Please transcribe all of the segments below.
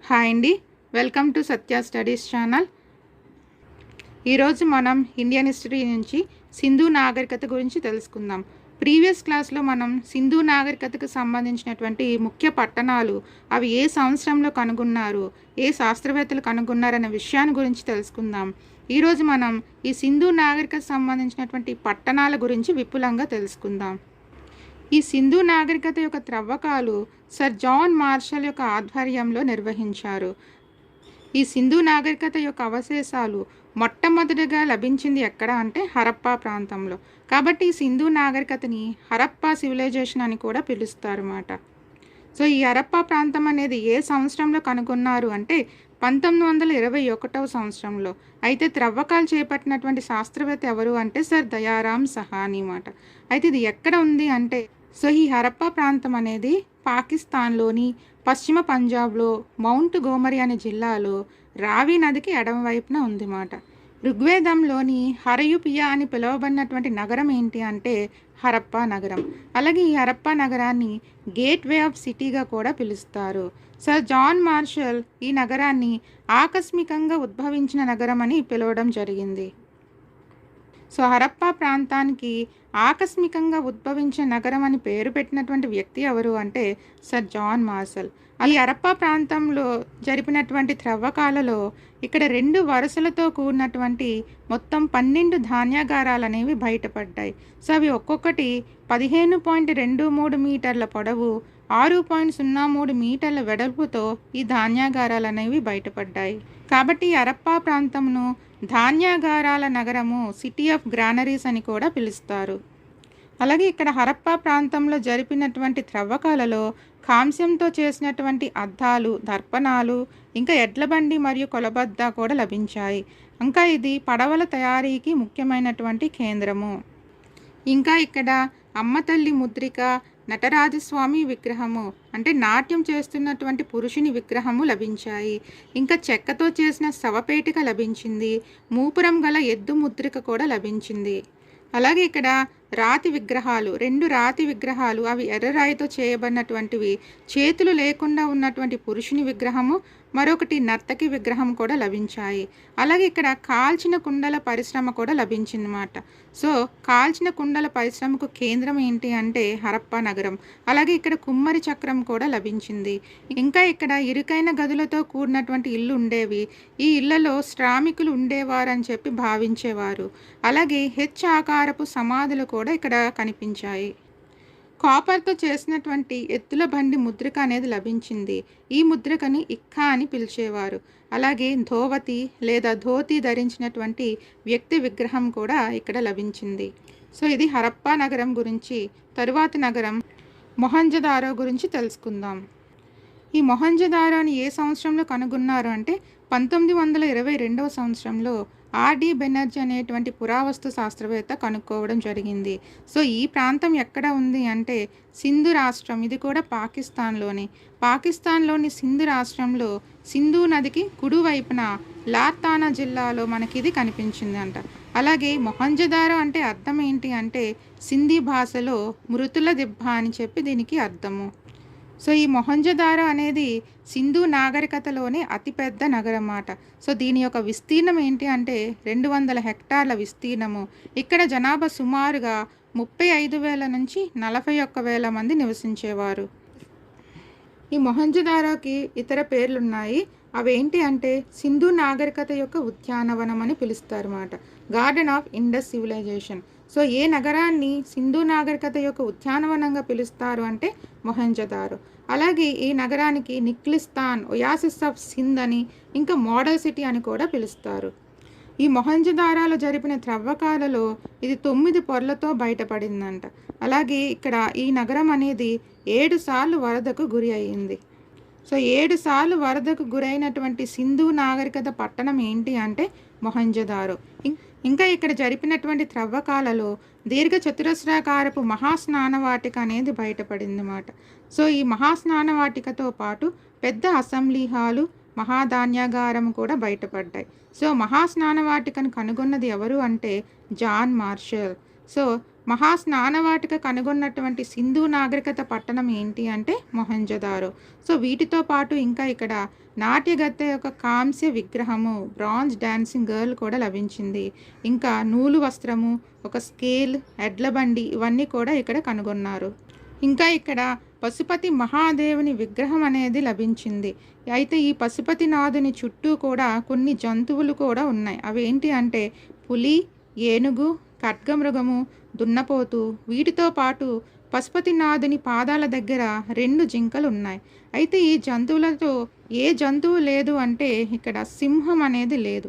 Hi అండి, welcome to Satya studies channel. ఈరోజు మనం ఇండియన్ హిస్టరీ నుంచి సింధు నాగరికత గురించి తెలుసుకుందాం. ప్రీవియస్ క్లాస్లో మనం సింధు నాగరికతకు సంబంధించినటువంటి ముఖ్య పట్టణాలు, అవి ఏ సంవత్సరంలో కనుగొన్నారు, ఏ శాస్త్రవేత్తలు కనుగొన్నారనే విషయాన్ని గురించి తెలుసుకుందాం. ఈరోజు మనం ఈ సింధు నాగరికతకు సంబంధించినటువంటి పట్టణాల గురించి విపులంగా తెలుసుకుందాం. ఈ సింధు నాగరికత యొక్క త్రవ్వకాలు సర్ జాన్ మార్షల్ యొక్క ఆధ్వర్యంలో నిర్వహించారు. ఈ సింధు నాగరికత యొక్క అవశేషాలు మొట్టమొదటిగా లభించింది ఎక్కడ అంటే హరప్పా ప్రాంతంలో. కాబట్టి ఈ సింధు నాగరికతని హరప్పా సివిలైజేషన్ అని కూడా పిలుస్తారు అన్నమాట. సో ఈ హరప్పా ప్రాంతం అనేది ఏ సంవత్సరంలో కనుగొన్నారు అంటే 1921వ సంవత్సరంలో. అయితే త్రవ్వకాలు చేపట్టినటువంటి శాస్త్రవేత్త ఎవరు అంటే సర్ దయారాం సహానీ అన్నమాట. అయితే ఇది ఎక్కడ ఉంది అంటే, సో ఈ హరప్పా ప్రాంతం అనేది పాకిస్తాన్లోని పశ్చిమ పంజాబ్లో మౌంట్ గోమరి అనే జిల్లాలో రావి నదికి ఎడమవైపున ఉందన్నమాట. ఋగ్వేదంలోని హరయుపియా అని పిలువబడినటువంటి నగరం ఏంటి అంటే హరప్పా నగరం. అలాగే ఈ హరప్పా నగరాన్ని గేట్వే ఆఫ్ సిటీగా కూడా పిలుస్తారు. సర్ జాన్ మార్షల్ ఈ నగరాన్ని ఆకస్మికంగా ఉద్భవించిన నగరం అని పిలవడం జరిగింది. సో హరప్పా ప్రాంతానికి ఆకస్మికంగా ఉద్భవించిన నగరం అని పేరు పెట్టినటువంటి వ్యక్తి ఎవరు అంటే సర్ జాన్ మార్షల్. ఈ హరప్పా ప్రాంతంలో జరిపినటువంటి త్రవ్వకాలలో ఇక్కడ 2 వరుసలతో కూడినటువంటి మొత్తం 12 ధాన్యాగారాలు అనేవి బయటపడ్డాయి. సో అవి ఒక్కొక్కటి 15.23 మీటర్ల పొడవు, 6.03 మీటర్ల వెడల్పుతో ఈ ధాన్యాగారాలు అనేవి బయటపడ్డాయి. కాబట్టి ఈ హరప్పా ప్రాంతంను ధాన్యాగారాల నగరము, సిటీ ఆఫ్ గ్రానరీస్ అని కూడా పిలుస్తారు. అలాగే ఇక్కడ హరప్పా ప్రాంతంలో జరిపినటువంటి త్రవ్వకాలలో కాంస్యంతో చేసినటువంటి అద్దాలు, దర్పణాలు, ఇంకా ఎడ్లబండి మరియు కొలబద్ద కూడా లభించాయి. ఇంకా ఇది పడవల తయారీకి ముఖ్యమైనటువంటి కేంద్రము. ఇంకా ఇక్కడ అమ్మతల్లి ముద్రిక, నటరాజస్వామి విగ్రహము అంటే నాట్యం చేస్తున్నటువంటి పురుషుని విగ్రహము లభించాయి. ఇంకా చెక్కతో చేసిన శవపేటిక లభించింది. మూపురం గల ఎద్దు ముద్రిక కూడా లభించింది. అలాగే ఇక్కడ రాతి విగ్రహాలు, 2 రాతి విగ్రహాలు, అవి ఎర్రరాయితో చేయబడినటువంటివి. చేతులు లేకుండా ఉన్నటువంటి పురుషుని విగ్రహము, మరొకటి నర్తకి విగ్రహం కూడా లభించాయి. అలాగే ఇక్కడ కాల్చిన కుండల పరిశ్రమ కూడా లభించిందన్నమాట. సో కాల్చిన కుండల పరిశ్రమకు కేంద్రం ఏంటి అంటే హరప్పా నగరం. అలాగే ఇక్కడ కుమ్మరి చక్రం కూడా లభించింది. ఇంకా ఇక్కడ ఇరుకైన గదులతో కూడినటువంటి ఇల్లు ఉండేవి. ఈ ఇళ్లలో శ్రామికులు ఉండేవారని చెప్పి భావించేవారు. అలాగే హెచ్ ఆకారపు సమాధులు కూడా ఇక్కడ కనిపించాయి. కాపర్తో చేసినటువంటి ఎద్దుల బండి ముద్రిక అనేది లభించింది. ఈ ముద్రికని ఇక్కా అని పిలిచేవారు. అలాగే ధోవతి లేదా ధోతి ధరించినటువంటి వ్యక్తి విగ్రహం కూడా ఇక్కడ లభించింది. సో ఇది హరప్పా నగరం గురించి. తరువాతి నగరం మొహంజదారో గురించి తెలుసుకుందాం. ఈ మొహంజదారోని ఏ సంవత్సరంలో కనుగొన్నారు అంటే 1922వ సంవత్సరంలో ఆర్డి బెనర్జీ అనేటువంటి పురావస్తు శాస్త్రవేత్త కనుక్కోవడం జరిగింది. సో ఈ ప్రాంతం ఎక్కడ ఉంది అంటే సింధు రాష్ట్రం, ఇది కూడా పాకిస్తాన్లోని సింధు రాష్ట్రంలో సింధు నదికి కుడివైపున లార్తానా జిల్లాలో మనకి ఇది కనిపించింది అంట. అలాగే మొహంజదారో అంటే అర్థం ఏంటి అంటే సింధీ భాషలో మృతుల దిబ్బ అని చెప్పి దీనికి అర్థము. సో ఈ మొహంజదారో అనేది సింధు నాగరికతలోనే అతిపెద్ద నగరం అన్నమాట. సో దీని యొక్క విస్తీర్ణం ఏంటి అంటే 200 హెక్టార్ల విస్తీర్ణము. ఇక్కడ జనాభా సుమారుగా 35,000 నుంచి 41,000 మంది నివసించేవారు. ఈ మొహంజదారోకి ఇతర పేర్లున్నాయి. అవేంటి అంటే సింధు నాగరికత యొక్క ఉద్యానవనం అని పిలుస్తారు అన్నమాట. Garden of Indus civilization. So ఏ నగరాన్ని సింధు నాగరికత యొక్క ఉద్యానవనంగా పిలుస్తారు అంటే మొహంజదారో. అలాగే ఈ నగరానికి నిక్లిస్తాన్, ఒయాసిస్ ఆఫ్ సింధ్ అని, ఇంకా మోడల్ సిటీ అని కూడా పిలుస్తారు. ఈ మొహంజదారోలో జరిపిన త్రవ్వకాలలో ఇది 9 పొరలతో బయటపడిందంట. అలాగే ఇక్కడ ఈ నగరం అనేది 7 సార్లు వరదకు గురి అయ్యింది. సో 7 సార్లు వరదకు గురైనటువంటి సింధు నాగరికత పట్టణం ఏంటి అంటే మొహంజదారో. ఇంకా ఇక్కడ జరిపినటువంటి త్రవ్వకాలలో దీర్ఘ చతురస్రాకారపు మహాస్నానవాటిక అనేది బయటపడింది అన్నమాట. సో ఈ మహాస్నానవాటికతో పాటు పెద్ద అసెంబ్లీ హాలు, మహాధాన్యాగారం కూడా బయటపడ్డాయి. సో మహాస్నానవాటికను కనుగొన్నది ఎవరు అంటే జాన్ మార్షల్. సో మహాస్నానవాటిక కనుగొన్నటువంటి సింధు నాగరికత పట్టణం ఏంటి అంటే మొహంజదారో. సో వీటితో పాటు ఇంకా ఇక్కడ నాట్యగత్తె యొక్క కాంస్య విగ్రహము, బ్రాంజ్ డాన్సింగ్ గర్ల్ కూడా లభించింది. ఇంకా నూలు వస్త్రము, ఒక స్కేల్, ఎడ్ల బండి ఇవన్నీ కూడా ఇక్కడ కనుగొన్నారు. ఇంకా ఇక్కడ పశుపతి మహాదేవుని విగ్రహం అనేది లభించింది. అయితే ఈ పశుపతినాథుని చుట్టూ కూడా కొన్ని జంతువులు కూడా ఉన్నాయి. అవి ఏంటి అంటే పులి, ఏనుగు, ఖడ్గమృగము, దున్నపోతు. వీటితో పాటు పశుపతినాథుని పాదాల దగ్గర 2 జింకలు ఉన్నాయి. అయితే ఈ జంతువులతో ఏ జంతువు లేదు అంటే ఇక్కడ సింహం అనేది లేదు.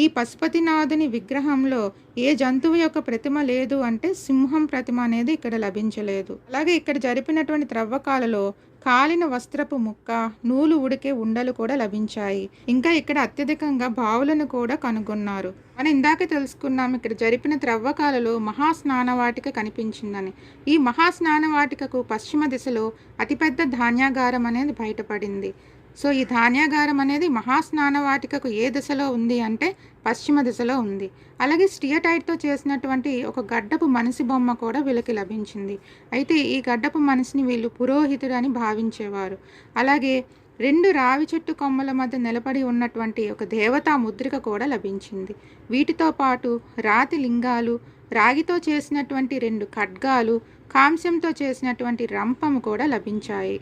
ఈ పశుపతినాథుని విగ్రహంలో ఏ జంతువు యొక్క ప్రతిమ లేదు అంటే సింహం ప్రతిమ అనేది ఇక్కడ లభించలేదు. అలాగే ఇక్కడ జరిపినటువంటి త్రవ్వకాలలో కాలిన వస్త్రపు ముక్క, నూలు ఉడికే ఉండలు కూడా లభించాయి. ఇంకా ఇక్కడ అత్యధికంగా బావులను కూడా కనుగొన్నారు. మనం ఇందాక తెలుసుకున్నాం ఇక్కడ జరిపిన త్రవ్వకాలలో మహాస్నానవాటిక కనిపించిందని. ఈ మహాస్నానవాటికకు పశ్చిమ దిశలో అతిపెద్ద ధాన్యాగారం అనేది బయటపడింది. సో ఈ ధాన్యాగారం అనేది మహాస్నానవాటికకు ఏ దిశలో ఉంది అంటే పశ్చిమ దిశలో ఉంది. అలాగే స్టియటైట్తో చేసినటువంటి ఒక గడ్డపు మనిషి బొమ్మ కూడా వీళ్ళకి లభించింది. అయితే ఈ గడ్డపు మనిషిని వీళ్ళు పురోహితుడు అని భావించేవారు. అలాగే 2 రావి చెట్టు కొమ్మల మధ్య నిలబడి ఉన్నటువంటి ఒక దేవతా ముద్రిక కూడా లభించింది. వీటితో పాటు రాతి లింగాలు, రాగితో చేసినటువంటి 2 ఖడ్గాలు, కాంస్యంతో చేసినటువంటి రంపము కూడా లభించాయి.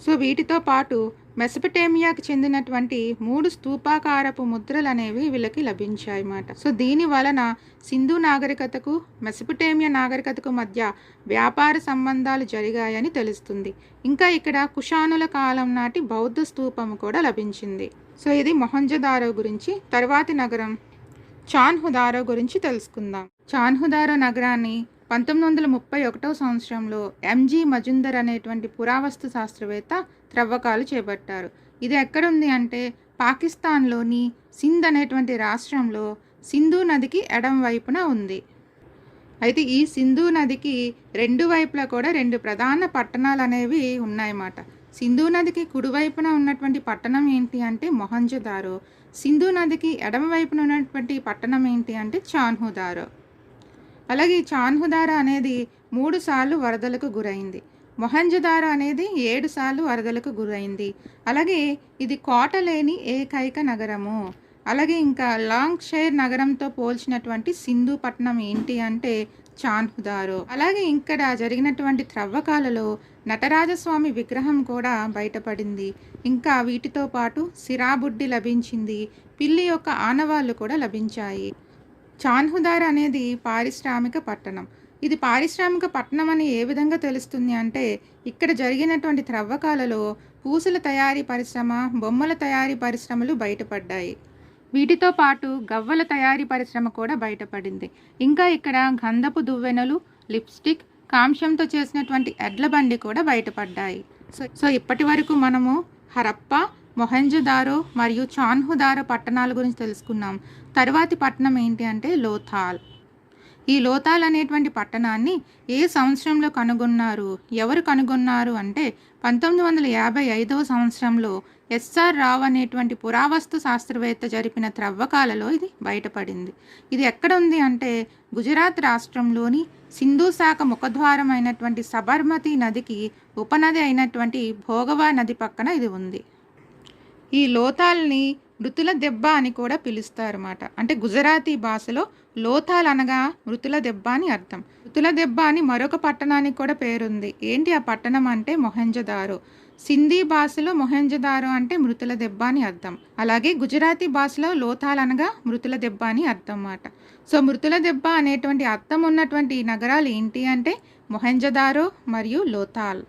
సో వీటితో పాటు మెసపటేమియాకి చెందినటువంటి 3 స్తూపాకారపు ముద్రలు అనేవి వీళ్ళకి లభించాయి అన్నమాట. సో దీని వలన సింధు నాగరికతకు మెసపటేమియా నాగరికతకు మధ్య వ్యాపార సంబంధాలు జరిగాయని తెలుస్తుంది. ఇంకా ఇక్కడ కుషానుల కాలం నాటి బౌద్ధ స్తూపము కూడా లభించింది. సో ఇది మొహంజదారో గురించి. తర్వాతి నగరం చాన్హుదారో గురించి తెలుసుకుందాం. చాన్హుదారో నగరాన్ని 1931 సంవత్సరంలో ఎంజీ మజుందర్ అనేటువంటి పురావస్తు శాస్త్రవేత్త త్రవ్వకాలు చేపట్టారు. ఇది ఎక్కడుంది అంటే పాకిస్తాన్లోని సింధ్ అనేటువంటి రాష్ట్రంలో సింధు నదికి ఎడం వైపున ఉంది. అయితే ఈ సింధు నదికి 2 వైపులా కూడా 2 ప్రధాన పట్టణాలు అనేవి ఉన్నాయన్నమాట. సింధు నదికి కుడివైపున ఉన్నటువంటి పట్టణం ఏంటి అంటే మొహంజదారో. సింధు నదికి ఎడమ వైపున ఉన్నటువంటి పట్టణం ఏంటి అంటే చాన్హుదారో. అలాగే చాన్హుదారో అనేది 3 సార్లు వరదలకు గురైంది. మొహంజదారో అనేది 7 సార్లు వరదలకు గురైంది. అలాగే ఇది కోట లేని ఏకైక నగరము. అలాగే ఇంకా లాంగ్ షైర్ నగరంతో పోల్చినటువంటి సింధు పట్టణం ఏంటి అంటే చాన్హుదారో. అలాగే ఇక్కడ జరిగినటువంటి త్రవ్వకాలలో నటరాజస్వామి విగ్రహం కూడా బయటపడింది. ఇంకా వీటితో పాటు సిరాబుడ్డి లభించింది. పిల్లి యొక్క ఆనవాళ్ళు కూడా లభించాయి. చాన్హుదారో అనేది పారిశ్రామిక పట్టణం. ఇది పారిశ్రామిక పట్టణం అని ఏ విధంగా తెలుస్తుంది అంటే ఇక్కడ జరిగినటువంటి త్రవ్వకాలలో పూసల తయారీ పరిశ్రమ, బొమ్మల తయారీ పరిశ్రమలు బయటపడ్డాయి. వీటితో పాటు గవ్వల తయారీ పరిశ్రమ కూడా బయటపడింది. ఇంకా ఇక్కడ గంధపు దువ్వెనలు, లిప్స్టిక్, కాంస్యంతో చేసినటువంటి ఎడ్ల బండి కూడా బయటపడ్డాయి. సో ఇప్పటి వరకు మనము హరప్ప, మొహంజదారో మరియు చాన్హుదారో పట్టణాల గురించి తెలుసుకున్నాం. తరువాతి పట్టణం ఏంటి అంటే లోథాల్. ఈ లోథాల్ అనేటువంటి పట్టణాన్ని ఏ సంవత్సరంలో కనుగొన్నారు, ఎవరు కనుగొన్నారు అంటే 1955 సంవత్సరంలో ఎస్ఆర్ రావ్ అనేటువంటి పురావస్తు శాస్త్రవేత్త జరిపిన త్రవ్వకాలలో ఇది బయటపడింది. ఇది ఎక్కడ ఉంది అంటే గుజరాత్ రాష్ట్రంలోని సింధు శాఖ ముఖద్వారం అయినటువంటి సబర్మతి నదికి ఉపనది అయినటువంటి భోగవా నది పక్కన ఇది ఉంది. ఈ లోథాల్ని మృతుల దెబ్బ అని కూడా పిలుస్తారన్నమాట. అంటే గుజరాతీ భాషలో లోథాల్ అనగా మృతుల దెబ్బ అని అర్థం. మృతుల దెబ్బ అని మరొక పట్టణానికి కూడా పేరుంది. ఏంటి ఆ పట్టణం అంటే మొహంజదారో. సింధీ భాషలో మొహంజదారో అంటే మృతుల దెబ్బ అని అర్థం. అలాగే గుజరాతీ భాషలో లోథాల్ అనగా మృతుల దెబ్బ అని అర్థం అన్నమాట. సో మృతుల దెబ్బ అనేటువంటి అర్థం ఉన్నటువంటి నగరాలు ఏంటి అంటే మొహంజదారో మరియు లోథాల్.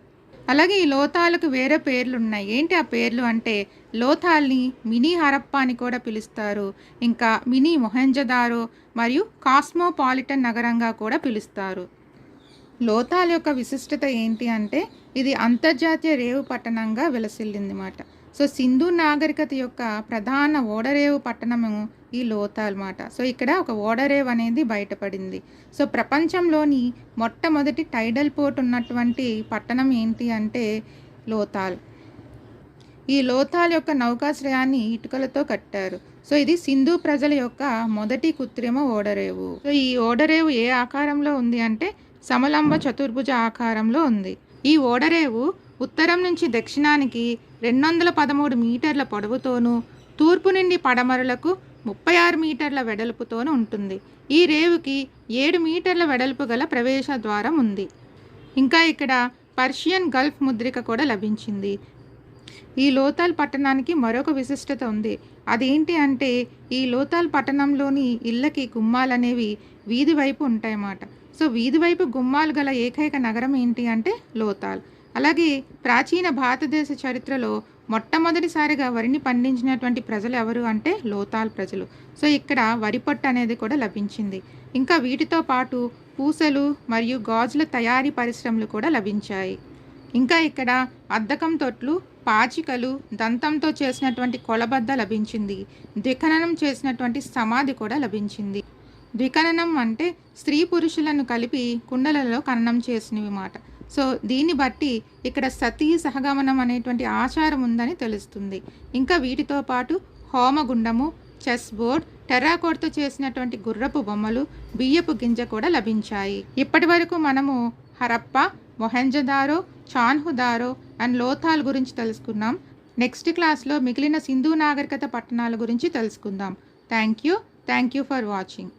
అలాగే ఈ లోథాలకు వేరే పేర్లు ఉన్నాయి. ఏంటి ఆ పేర్లు అంటే లోథాల్ని మినీ హరప్ప అని కూడా పిలుస్తారు. ఇంకా మినీ మొహంజదారో మరియు కాస్మోపాలిటన్ నగరంగా కూడా పిలుస్తారు. లోథాల్ యొక్క విశిష్టత ఏంటి అంటే ఇది అంతర్జాతీయ రేవు పట్టణంగా విలసిల్లింది మాట. సో సింధు నాగరికత యొక్క ప్రధాన ఓడరేవు పట్టణము ఈ లోథాల్ మాట. సో ఇక్కడ ఒక ఓడరేవు అనేది బయటపడింది. సో ప్రపంచంలోని మొట్టమొదటి టైడల్ పోర్ట్ ఉన్నటువంటి పట్టణం ఏంటి అంటే లోథాల్. ఈ లోథాల్ యొక్క నౌకాశ్రయాన్ని ఇటుకలతో కట్టారు. సో ఇది సింధు ప్రజల యొక్క మొదటి కృత్రిమ ఓడరేవు. సో ఈ ఓడరేవు ఏ ఆకారంలో ఉంది అంటే సమలంబ చతుర్భుజ ఆకారంలో ఉంది. ఈ ఓడరేవు ఉత్తరం నుంచి దక్షిణానికి 213 మీటర్ల పొడవుతోనూ తూర్పు నుండి పడమరలకు 36 మీటర్ల వెడల్పుతోనూ ఉంటుంది. ఈ రేవుకి 7 మీటర్ల వెడల్పు గల ప్రవేశ ద్వారం ఉంది. ఇంకా ఇక్కడ పర్షియన్ గల్ఫ్ ముద్రిక కూడా లభించింది. ఈ లోథాల్ పట్టణానికి మరొక విశిష్టత ఉంది. అదేంటి అంటే ఈ లోథాల్ పట్టణంలోని ఇళ్ళకి గుమ్మాలనేవి వీధి వైపు ఉంటాయన్నమాట. సో వీధి వైపు గుమ్మాలు గల ఏకైక నగరం ఏంటి అంటే లోథాల్. అలాగే ప్రాచీన భారతదేశ చరిత్రలో మొట్టమొదటిసారిగా వరిని పండించినటువంటి ప్రజలు ఎవరు అంటే లోథాల్ ప్రజలు. సో ఇక్కడ వరి పొట్టు అనేది కూడా లభించింది. ఇంకా వీటితో పాటు పూసలు మరియు గాజుల తయారీ పరిశ్రమలు కూడా లభించాయి. ఇంకా ఇక్కడ అద్దకం తొట్లు, పాచికలు, దంతంతో చేసినటువంటి కొలబద్ద లభించింది. ద్విఖననం చేసినటువంటి సమాధి కూడా లభించింది. ద్విఖననం అంటే స్త్రీ పురుషులను కలిపి కుండలలో ఖననం చేసినవి మాట. సో దీన్ని బట్టి ఇక్కడ సతీ సహగమనం అనేటువంటి ఆచారం ఉందని తెలుస్తుంది. ఇంకా వీటితో పాటు హోమగుండము, చెస్ బోర్డ్, టెర్రాకోట్తో చేసినటువంటి గుర్రపు బొమ్మలు, బియ్యపు గింజ కూడా లభించాయి. ఇప్పటి వరకు మనము హరప్ప, మొహెంజదారో, చాన్హుదారో అండ్ లోథాల్ గురించి తెలుసుకున్నాం. నెక్స్ట్ క్లాస్లో మిగిలిన సింధు నాగరికత పట్టణాల గురించి తెలుసుకుందాం. Thank you for watching.